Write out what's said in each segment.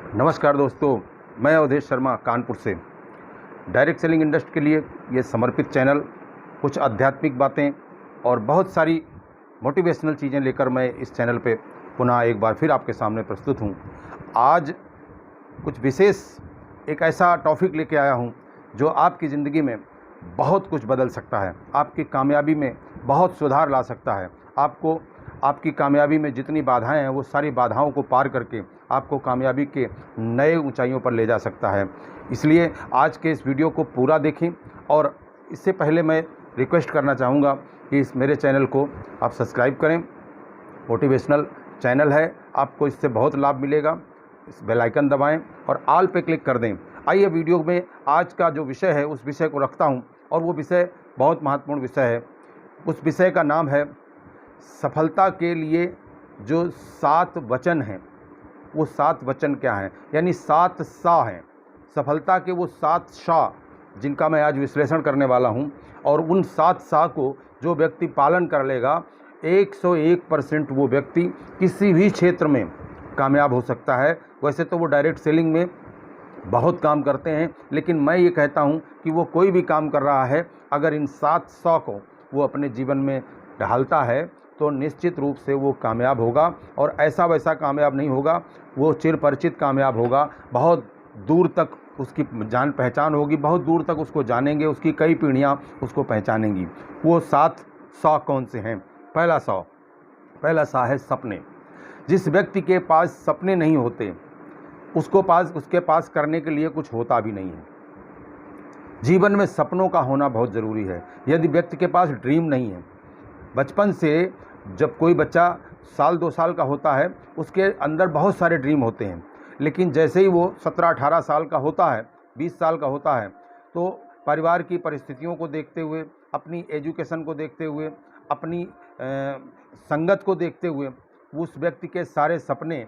नमस्कार दोस्तों, मैं अवधेश शर्मा कानपुर से। डायरेक्ट सेलिंग इंडस्ट्री के लिए ये समर्पित चैनल कुछ आध्यात्मिक बातें और बहुत सारी मोटिवेशनल चीज़ें लेकर मैं इस चैनल पे पुनः एक बार फिर आपके सामने प्रस्तुत हूँ। आज कुछ विशेष एक ऐसा टॉपिक लेके आया हूँ जो आपकी ज़िंदगी में बहुत कुछ बदल सकता है, आपकी कामयाबी में बहुत सुधार ला सकता है। आपको आपकी कामयाबी में जितनी बाधाएं हैं वो सारी बाधाओं को पार करके आपको कामयाबी के नए ऊंचाइयों पर ले जा सकता है। इसलिए आज के इस वीडियो को पूरा देखें और इससे पहले मैं रिक्वेस्ट करना चाहूँगा कि इस मेरे चैनल को आप सब्सक्राइब करें। मोटिवेशनल चैनल है, आपको इससे बहुत लाभ मिलेगा। इस बेल आइकन दबाएं और ऑल पे क्लिक कर दें। आइए वीडियो में आज का जो विषय है उस विषय को रखता हूं और वो विषय बहुत महत्वपूर्ण विषय है। उस विषय का नाम है सफलता के लिए जो 7 वचन हैं। वो 7 वचन क्या हैं? यानी 7 सा हैं। सफलता के वो 7 सा जिनका मैं आज विश्लेषण करने वाला हूं, और उन 7 सा को जो व्यक्ति पालन कर लेगा 101% वो व्यक्ति किसी भी क्षेत्र में कामयाब हो सकता है। वैसे तो वो डायरेक्ट सेलिंग में बहुत काम करते हैं, लेकिन मैं ये कहता हूँ कि वो कोई भी काम कर रहा है, अगर इन 7 सौ को वो अपने जीवन में ढालता है तो निश्चित रूप से वो कामयाब होगा। और ऐसा वैसा कामयाब नहीं होगा, वो चिर परिचित कामयाब होगा। बहुत दूर तक उसकी जान पहचान होगी, बहुत दूर तक उसको जानेंगे, उसकी कई पीढ़ियाँ उसको पहचानेंगी। वो 7 सौ कौन से हैं? पहला सा है सपने। जिस व्यक्ति के पास सपने नहीं होते उसके पास करने के लिए कुछ होता भी नहीं है। जीवन में सपनों का होना बहुत ज़रूरी है। यदि व्यक्ति के पास ड्रीम नहीं है, बचपन से जब कोई बच्चा साल 2 साल का होता है उसके अंदर बहुत सारे ड्रीम होते हैं, लेकिन जैसे ही वो 17-18 साल का होता है, 20 साल का होता है, तो परिवार की परिस्थितियों को देखते हुए, अपनी एजुकेशन को देखते हुए, अपनी संगत को देखते हुए उस व्यक्ति के सारे सपने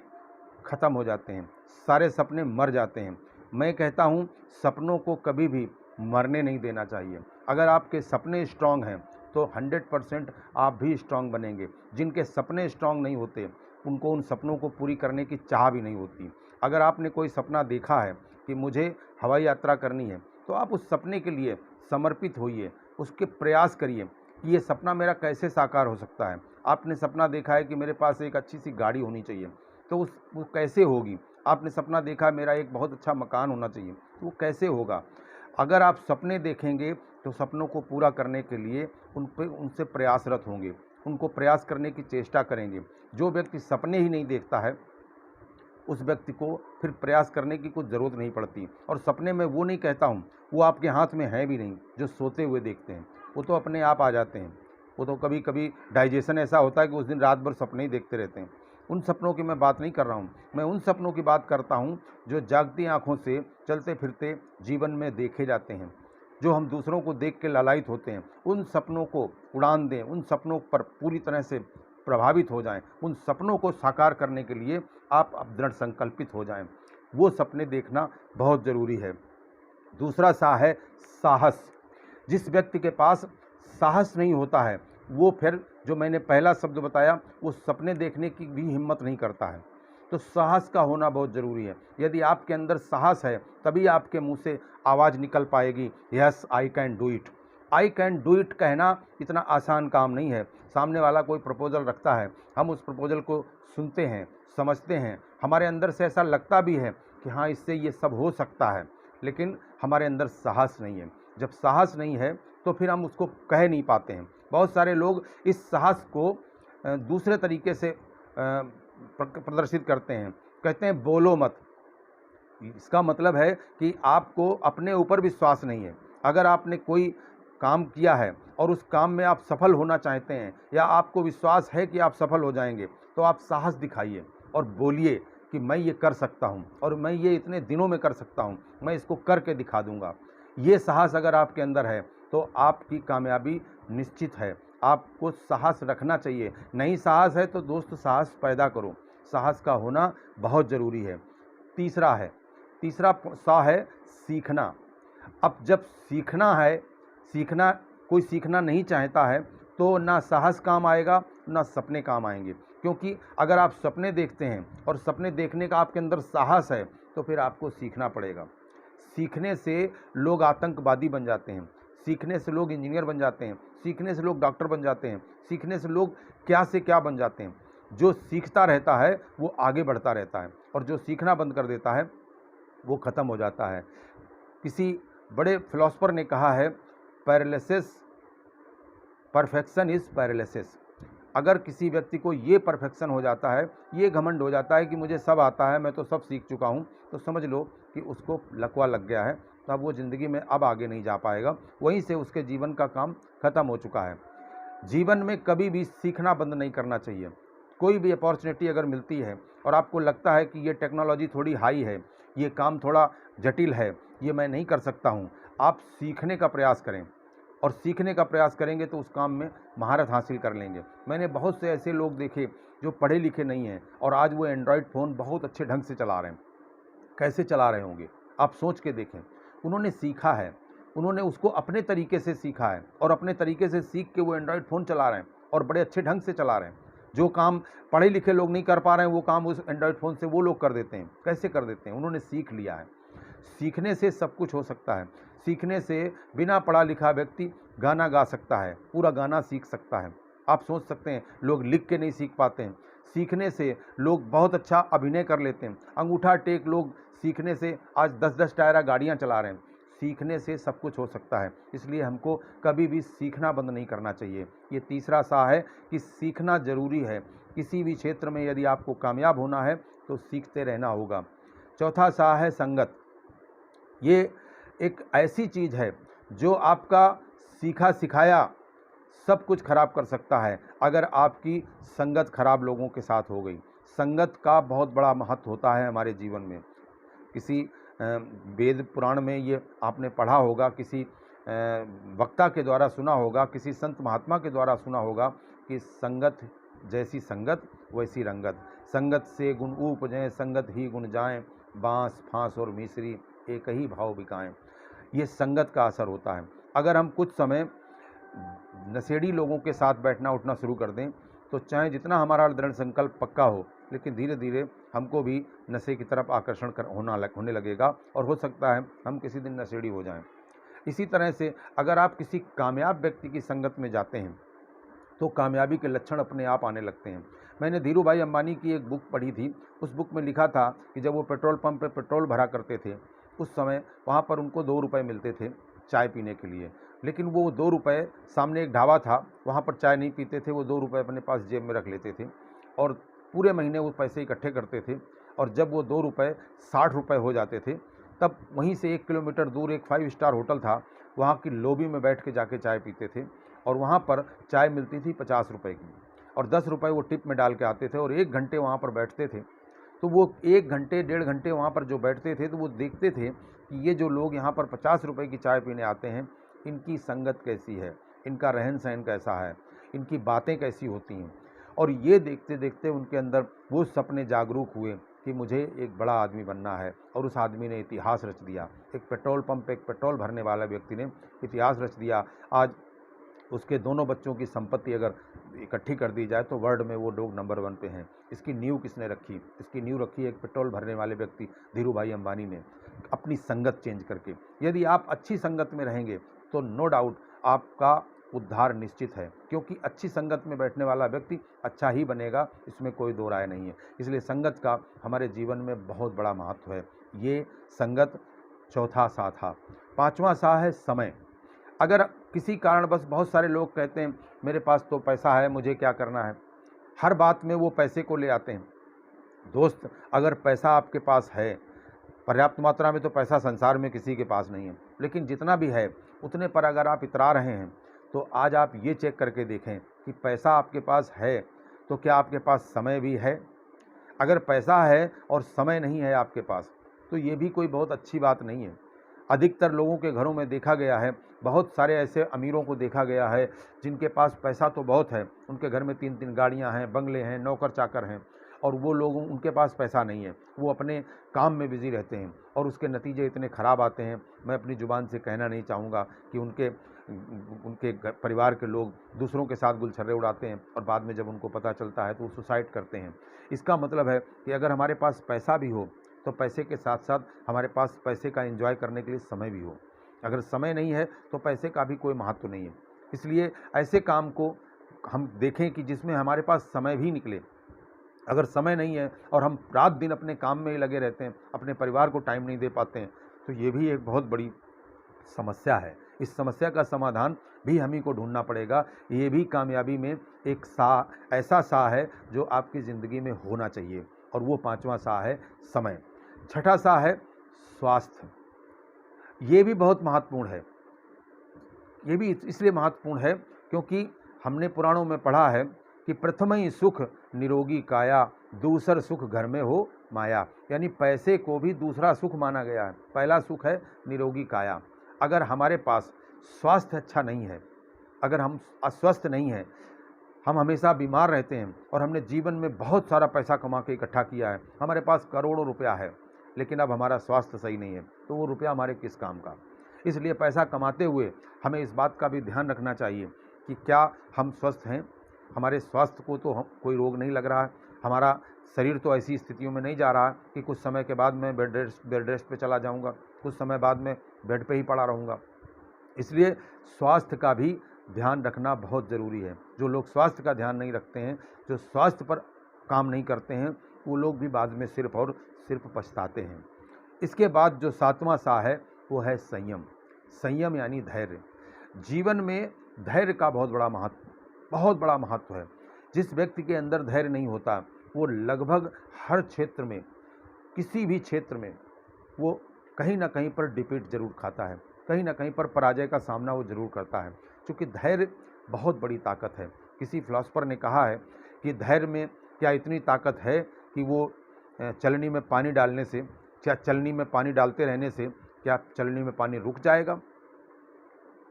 ख़त्म हो जाते हैं, सारे सपने मर जाते हैं। मैं कहता हूँ सपनों को कभी भी मरने नहीं देना चाहिए। अगर आपके सपने स्ट्रांग हैं तो 100% आप भी स्ट्रांग बनेंगे। जिनके सपने स्ट्रांग नहीं होते उनको उन सपनों को पूरी करने की चाह भी नहीं होती। अगर आपने कोई सपना देखा है कि मुझे हवाई यात्रा करनी है, तो आप उस सपने के लिए समर्पित होइए, उसके प्रयास करिए कि ये सपना मेरा कैसे साकार हो सकता है। आपने सपना देखा है कि मेरे पास एक अच्छी सी गाड़ी होनी चाहिए, तो वो कैसे होगी? आपने सपना देखा मेरा एक बहुत अच्छा मकान होना चाहिए, तो वो कैसे होगा? अगर आप सपने देखेंगे तो सपनों को पूरा करने के लिए उनसे प्रयासरत होंगे, उनको प्रयास करने की चेष्टा करेंगे। जो व्यक्ति सपने ही नहीं देखता है उस व्यक्ति को फिर प्रयास करने की कुछ ज़रूरत नहीं पड़ती। और सपने में वो नहीं कहता हूँ, वो आपके हाथ में है भी नहीं जो सोते हुए देखते हैं, वो तो अपने आप आ जाते हैं। वो तो कभी कभी डाइजेशन ऐसा होता है कि उस दिन रात भर सपने ही देखते रहते हैं। उन सपनों की मैं बात नहीं कर रहा हूँ, मैं उन सपनों की बात करता हूँ जो जागती आँखों से चलते फिरते जीवन में देखे जाते हैं, जो हम दूसरों को देख के लालायित होते हैं। उन सपनों को उड़ान दें, उन सपनों पर पूरी तरह से प्रभावित हो जाएं। उन सपनों को साकार करने के लिए आप अब दृढ़ संकल्पित हो जाएं। वो सपने देखना बहुत ज़रूरी है। दूसरा सा है साहस। जिस व्यक्ति के पास साहस नहीं होता है वो फिर जो मैंने पहला शब्द बताया, वो सपने देखने की भी हिम्मत नहीं करता है। तो साहस का होना बहुत ज़रूरी है। यदि आपके अंदर साहस है तभी आपके मुंह से आवाज़ निकल पाएगी, yes I can do it. I can do it कहना इतना आसान काम नहीं है। सामने वाला कोई प्रपोजल रखता है, हम उस प्रपोजल को सुनते हैं, समझते हैं, हमारे अंदर से ऐसा लगता भी है कि हाँ इससे ये सब हो सकता है, लेकिन हमारे अंदर साहस नहीं है। जब साहस नहीं है तो फिर हम उसको कह नहीं पाते हैं। बहुत सारे लोग इस साहस को दूसरे तरीके से प्रदर्शित करते हैं, कहते हैं बोलो मत। इसका मतलब है कि आपको अपने ऊपर विश्वास नहीं है। अगर आपने कोई काम किया है और उस काम में आप सफल होना चाहते हैं, या आपको विश्वास है कि आप सफल हो जाएंगे, तो आप साहस दिखाइए और बोलिए कि मैं ये कर सकता हूँ और मैं ये इतने दिनों में कर सकता हूँ, मैं इसको करके दिखा दूँगा। ये साहस अगर आपके अंदर है तो आपकी कामयाबी निश्चित है। आपको साहस रखना चाहिए। नहीं साहस है तो दोस्त साहस पैदा करो। साहस का होना बहुत ज़रूरी है। तीसरा सा है सीखना। अब जब सीखना है, कोई सीखना नहीं चाहता है तो ना साहस काम आएगा, ना सपने काम आएंगे। क्योंकि अगर आप सपने देखते हैं और सपने देखने का आपके अंदर साहस है तो फिर आपको सीखना पड़ेगा। सीखने से लोग आतंकवादी बन जाते हैं, सीखने से लोग इंजीनियर बन जाते हैं, सीखने से लोग डॉक्टर बन जाते हैं, सीखने से लोग क्या से क्या बन जाते हैं। जो सीखता रहता है वो आगे बढ़ता रहता है और जो सीखना बंद कर देता है वो ख़त्म हो जाता है। किसी बड़े फिलोसोफर ने कहा है, पैरालिसिस परफेक्शन इज़ पैरालिसिस। अगर किसी व्यक्ति को ये परफेक्शन हो जाता है, ये घमंड हो जाता है कि मुझे सब आता है, मैं तो सब सीख चुका हूँ, तो समझ लो कि उसको लकवा लग गया है। तो अब वो ज़िंदगी में अब आगे नहीं जा पाएगा, वहीं से उसके जीवन का काम ख़त्म हो चुका है। जीवन में कभी भी सीखना बंद नहीं करना चाहिए। कोई भी अपॉर्चुनिटी अगर मिलती है और आपको लगता है कि ये टेक्नोलॉजी थोड़ी हाई है, ये काम थोड़ा जटिल है, ये मैं नहीं कर सकता हूँ, आप सीखने का प्रयास करें और सीखने का प्रयास करेंगे तो उस काम में महारत हासिल कर लेंगे। मैंने बहुत से ऐसे लोग देखे जो पढ़े लिखे नहीं हैं और आज वो एंड्रॉयड फ़ोन बहुत अच्छे ढंग से चला रहे हैं। कैसे चला रहे होंगे आप सोच के देखें। उन्होंने सीखा है, उन्होंने उसको अपने तरीके से सीखा है और अपने तरीके से सीख के वो एंड्रॉयड फ़ोन चला रहे हैं और बड़े अच्छे ढंग से चला रहे हैं। जो काम पढ़े लिखे लोग नहीं कर पा रहे हैं वो काम उस एंड्रॉयड फ़ोन से वो लोग कर देते हैं। कैसे कर देते हैं? उन्होंने सीख लिया है। सीखने से सब कुछ हो सकता है। सीखने से बिना पढ़ा लिखा व्यक्ति गाना गा सकता है, पूरा गाना सीख सकता है। आप सोच सकते हैं लोग लिख के नहीं सीख पाते हैं। सीखने से लोग बहुत अच्छा अभिनय कर लेते हैं। अंगूठा टेक लोग सीखने से आज 10-10 टायरा गाड़ियाँ चला रहे हैं। सीखने से सब कुछ हो सकता है, इसलिए हमको कभी भी सीखना बंद नहीं करना चाहिए। ये तीसरा सा है कि सीखना ज़रूरी है। किसी भी क्षेत्र में यदि आपको कामयाब होना है तो सीखते रहना होगा। चौथा सा है संगत। ये एक ऐसी चीज़ है जो आपका सीखा सिखाया सब कुछ खराब कर सकता है अगर आपकी संगत खराब लोगों के साथ हो गई। संगत का बहुत बड़ा महत्व होता है हमारे जीवन में। किसी वेद पुराण में ये आपने पढ़ा होगा, किसी वक्ता के द्वारा सुना होगा, किसी संत महात्मा के द्वारा सुना होगा कि संगत जैसी संगत वैसी रंगत। संगत से गुण उपजें, संगत ही गुण जाएं, बांस फांस और मिश्री एक ही भाव बिकाएं। ये संगत का असर होता है। अगर हम कुछ समय नशेड़ी लोगों के साथ बैठना उठना शुरू कर दें तो चाहे जितना हमारा दृढ़ संकल्प पक्का हो, लेकिन धीरे धीरे हमको भी नशे की तरफ आकर्षण होने लगेगा और हो सकता है हम किसी दिन नशेड़ी हो जाएं। इसी तरह से अगर आप किसी कामयाब व्यक्ति की संगत में जाते हैं तो कामयाबी के लक्षण अपने आप आने लगते हैं। मैंने धीरू भाई अंबानी की एक बुक पढ़ी थी। उस बुक में लिखा था कि जब वो पेट्रोल पंप पे पेट्रोल भरा करते थे उस समय वहाँ पर उनको 2 रुपये मिलते थे चाय पीने के लिए, लेकिन वो 2 रुपये, सामने एक ढाबा था वहाँ पर चाय नहीं पीते थे, वो 2 रुपये अपने पास जेब में रख लेते थे और पूरे महीने वो पैसे इकट्ठे करते थे। और जब वो 2 रुपये 60 रुपये हो जाते थे तब वहीं से 1 किलोमीटर दूर एक 5 स्टार होटल था, वहाँ की लॉबी में बैठ के जाके चाय पीते थे और वहाँ पर चाय मिलती थी 50 रुपये की और 10 रुपये वो टिप में डाल के आते थे और 1 घंटे वहाँ पर बैठते थे। तो वो 1 घंटे 1.5 घंटे वहाँ पर जो बैठते थे तो वो देखते थे कि ये जो लोग यहाँ पर 50 रुपये की चाय पीने आते हैं, इनकी संगत कैसी है, इनका रहन सहन कैसा है, इनकी बातें कैसी होती हैं। और ये देखते देखते उनके अंदर वो सपने जागरूक हुए कि मुझे एक बड़ा आदमी बनना है और उस आदमी ने इतिहास रच दिया। एक पेट्रोल पंप पे एक पेट्रोल भरने वाला व्यक्ति ने इतिहास रच दिया। आज उसके दोनों बच्चों की संपत्ति अगर इकट्ठी कर दी जाए तो वर्ल्ड में वो लोग नंबर 1 पे हैं। इसकी नींव किसने रखी? इसकी नींव रखी एक पेट्रोल भरने वाले व्यक्ति धीरू भाई अंबानी ने, अपनी संगत चेंज करके। यदि आप अच्छी संगत में रहेंगे तो नो डाउट आपका उद्धार निश्चित है, क्योंकि अच्छी संगत में बैठने वाला व्यक्ति अच्छा ही बनेगा, इसमें कोई दो राय नहीं है। इसलिए संगत का हमारे जीवन में बहुत बड़ा महत्व है। ये संगत चौथा सा था। 5वां सा है समय। अगर किसी कारणवश बहुत सारे लोग कहते हैं मेरे पास तो पैसा है, मुझे क्या करना है, हर बात में वो पैसे को ले आते हैं। दोस्त, अगर पैसा आपके पास है, पर्याप्त मात्रा में तो पैसा संसार में किसी के पास नहीं है, लेकिन जितना भी है उतने पर अगर आप इतरा रहे हैं तो आज आप ये चेक करके देखें कि पैसा आपके पास है तो क्या आपके पास समय भी है। अगर पैसा है और समय नहीं है आपके पास तो ये भी कोई बहुत अच्छी बात नहीं है। अधिकतर लोगों के घरों में देखा गया है, बहुत सारे ऐसे अमीरों को देखा गया है जिनके पास पैसा तो बहुत है, उनके घर में 3-3 गाड़ियां हैं, बंगले हैं, नौकर चाकर हैं, और वो लोग, उनके पास पैसा नहीं है, वो अपने काम में बिज़ी रहते हैं और उसके नतीजे इतने ख़राब आते हैं। मैं अपनी ज़ुबान से कहना नहीं चाहूँगा कि उनके परिवार के लोग दूसरों के साथ गुलछर्रे उड़ाते हैं और बाद में जब उनको पता चलता है तो वो सुसाइड करते हैं। इसका मतलब है कि अगर हमारे पास पैसा भी हो तो पैसे के साथ साथ हमारे पास पैसे का एंजॉय करने के लिए समय भी हो। अगर समय नहीं है तो पैसे का भी कोई महत्व नहीं है। इसलिए ऐसे काम को हम देखें कि जिसमें हमारे पास समय भी निकले। अगर समय नहीं है और हम रात दिन अपने काम में ही लगे रहते हैं, अपने परिवार को टाइम नहीं दे पाते हैं, तो ये भी एक बहुत बड़ी समस्या है। इस समस्या का समाधान भी हम ही को ढूंढना पड़ेगा। ये भी कामयाबी में एक ऐसा सा है जो आपकी ज़िंदगी में होना चाहिए, और वो पांचवा सा है समय। छठा सा है स्वास्थ्य। ये भी बहुत महत्वपूर्ण है। ये भी इसलिए महत्वपूर्ण है क्योंकि हमने पुराणों में पढ़ा है कि प्रथम ही सुख निरोगी काया, दूसर सुख घर में हो माया। यानी पैसे को भी दूसरा सुख माना गया है। पहला सुख है निरोगी काया। अगर हमारे पास स्वास्थ्य अच्छा नहीं है, अगर हम अस्वस्थ नहीं हैं, हम हमेशा बीमार रहते हैं और हमने जीवन में बहुत सारा पैसा कमा के इकट्ठा किया है, हमारे पास करोड़ों रुपया है, लेकिन अब हमारा स्वास्थ्य सही नहीं है, तो वो रुपया हमारे किस काम का। इसलिए पैसा कमाते हुए हमें इस बात का भी ध्यान रखना चाहिए कि क्या हम स्वस्थ हैं, हमारे स्वास्थ्य को तो कोई रोग नहीं लग रहा है, हमारा शरीर तो ऐसी स्थितियों में नहीं जा रहा है कि कुछ समय के बाद मैं बेड रेस्ट पे चला जाऊंगा, कुछ समय बाद में बेड पे ही पड़ा रहूँगा। इसलिए स्वास्थ्य का भी ध्यान रखना बहुत ज़रूरी है। जो लोग स्वास्थ्य का ध्यान नहीं रखते हैं, जो स्वास्थ्य पर काम नहीं करते हैं, वो लोग भी बाद में सिर्फ और सिर्फ पछताते हैं। इसके बाद जो सातवां सा है वो है संयम। संयम यानी धैर्य। जीवन में धैर्य का बहुत बड़ा महत्व है। जिस व्यक्ति के अंदर धैर्य नहीं होता, वो लगभग हर क्षेत्र में, किसी भी क्षेत्र में, वो कहीं ना कहीं पर डिफीट जरूर खाता है, कहीं ना कहीं पर पराजय का सामना वो जरूर करता है। क्योंकि धैर्य बहुत बड़ी ताकत है। किसी फिलॉसफर ने कहा है कि धैर्य में क्या इतनी ताकत है कि वो चलनी में पानी डालने से, क्या चलनी में पानी डालते रहने से क्या चलनी में पानी रुक जाएगा?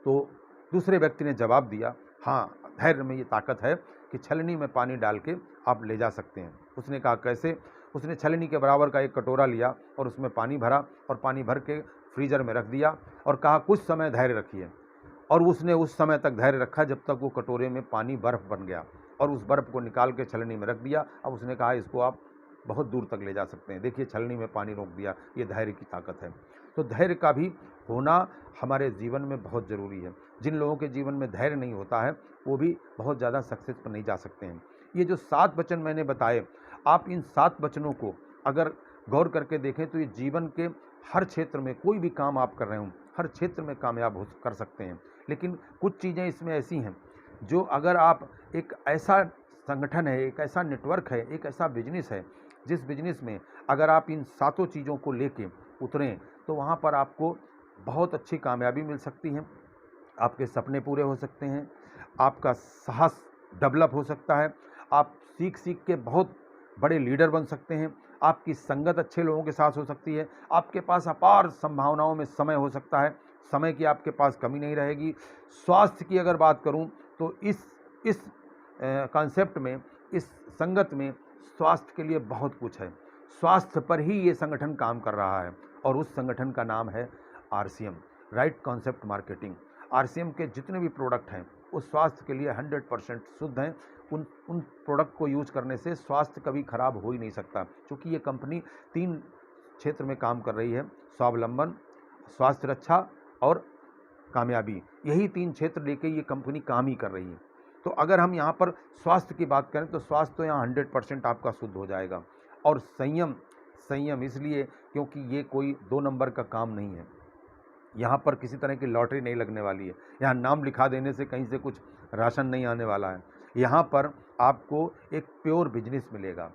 तो दूसरे व्यक्ति ने जवाब दिया, हाँ, धैर्य में ये ताकत है कि छलनी में पानी डाल के आप ले जा सकते हैं। उसने कहा कैसे? उसने छलनी के बराबर का एक कटोरा लिया और उसमें पानी भरा और पानी भर के फ्रीजर में रख दिया और कहा कुछ समय धैर्य रखिए। और उसने उस समय तक धैर्य रखा जब तक वो कटोरे में पानी बर्फ़ बन गया, और उस बर्फ़ को निकाल के छलनी में रख दिया। अब उसने कहा इसको आप बहुत दूर तक ले जा सकते हैं। देखिए, छलनी में पानी रोक दिया, ये धैर्य की ताकत है। तो धैर्य का भी होना हमारे जीवन में बहुत ज़रूरी है। जिन लोगों के जीवन में धैर्य नहीं होता है, वो भी बहुत ज़्यादा सक्सेस पर नहीं जा सकते हैं। ये जो 7 वचन मैंने बताए, आप इन 7 वचनों को अगर गौर करके देखें तो ये जीवन के हर क्षेत्र में, कोई भी काम आप कर रहे हो, हर क्षेत्र में कामयाब कर सकते हैं। लेकिन कुछ चीज़ें इसमें ऐसी हैं जो अगर आप, एक ऐसा संगठन है, एक ऐसा नेटवर्क है, एक ऐसा बिजनेस है, जिस बिजनेस में अगर आप इन 7 चीज़ों को लेके उतरें तो वहाँ पर आपको बहुत अच्छी कामयाबी मिल सकती है। आपके सपने पूरे हो सकते हैं, आपका साहस डेवलप हो सकता है, आप सीख के बहुत बड़े लीडर बन सकते हैं, आपकी संगत अच्छे लोगों के साथ हो सकती है, आपके पास अपार संभावनाओं में समय हो सकता है, समय की आपके पास कमी नहीं रहेगी। स्वास्थ्य की अगर बात करूं तो इस कॉन्सेप्ट में, इस संगत में स्वास्थ्य के लिए बहुत कुछ है। स्वास्थ्य पर ही ये संगठन काम कर रहा है और उस संगठन का नाम है RCM, right concept marketing. RCM के जितने भी प्रोडक्ट हैं वो स्वास्थ्य के लिए 100% शुद्ध हैं। उन प्रोडक्ट को यूज करने से स्वास्थ्य कभी खराब हो ही नहीं सकता, क्योंकि ये कंपनी 3 क्षेत्र में काम कर रही है: स्वावलंबन, स्वास्थ्य रक्षा और कामयाबी। यही 3 क्षेत्र लेके ये कंपनी काम ही कर रही है। तो अगर हम यहाँ पर स्वास्थ्य की बात करें तो स्वास्थ्य तो यहाँ 100% आपका शुद्ध हो जाएगा। और संयम इसलिए क्योंकि ये कोई 2 नंबर का काम नहीं है। यहाँ पर किसी तरह की लॉटरी नहीं लगने वाली है। यहाँ नाम लिखा देने से कहीं से कुछ राशन नहीं आने वाला है। यहाँ पर आपको एक प्योर बिजनेस मिलेगा।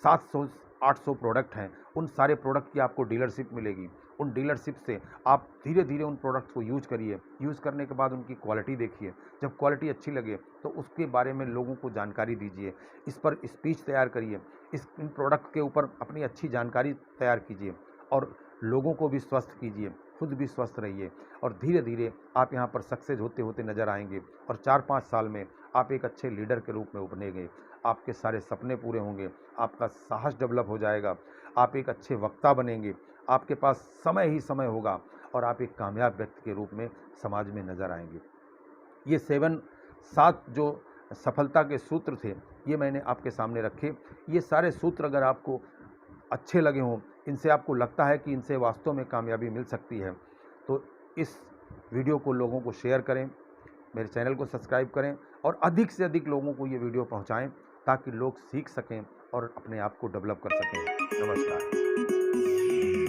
700-800 प्रोडक्ट हैं, उन सारे प्रोडक्ट की आपको डीलरशिप मिलेगी। उन डीलरशिप से आप धीरे धीरे उन प्रोडक्ट्स को यूज करिए। यूज़ करने के बाद उनकी क्वालिटी देखिए। जब क्वालिटी अच्छी लगे तो उसके बारे में लोगों को जानकारी दीजिए, इस पर स्पीच तैयार करिए, इन प्रोडक्ट के ऊपर अपनी अच्छी जानकारी तैयार कीजिए और लोगों को भी स्वस्थ कीजिए, खुद भी स्वस्थ रहिए। और धीरे धीरे आप यहाँ पर सक्सेस होते होते नज़र आएंगे और 4-5 साल में आप एक अच्छे लीडर के रूप में उभरेंगे। आपके सारे सपने पूरे होंगे, आपका साहस डेवलप हो जाएगा, आप एक अच्छे वक्ता बनेंगे, आपके पास समय ही समय होगा और आप एक कामयाब व्यक्ति के रूप में समाज में नज़र आएंगे। ये 7 जो सफलता के सूत्र थे, ये मैंने आपके सामने रखे। ये सारे सूत्र अगर आपको अच्छे लगे हों, इनसे आपको लगता है कि इनसे वास्तव में कामयाबी मिल सकती है, तो इस वीडियो को लोगों को शेयर करें, मेरे चैनल को सब्सक्राइब करें और अधिक से अधिक लोगों को ये वीडियो पहुंचाएं ताकि लोग सीख सकें और अपने आप को डेवलप कर सकें। नमस्कार।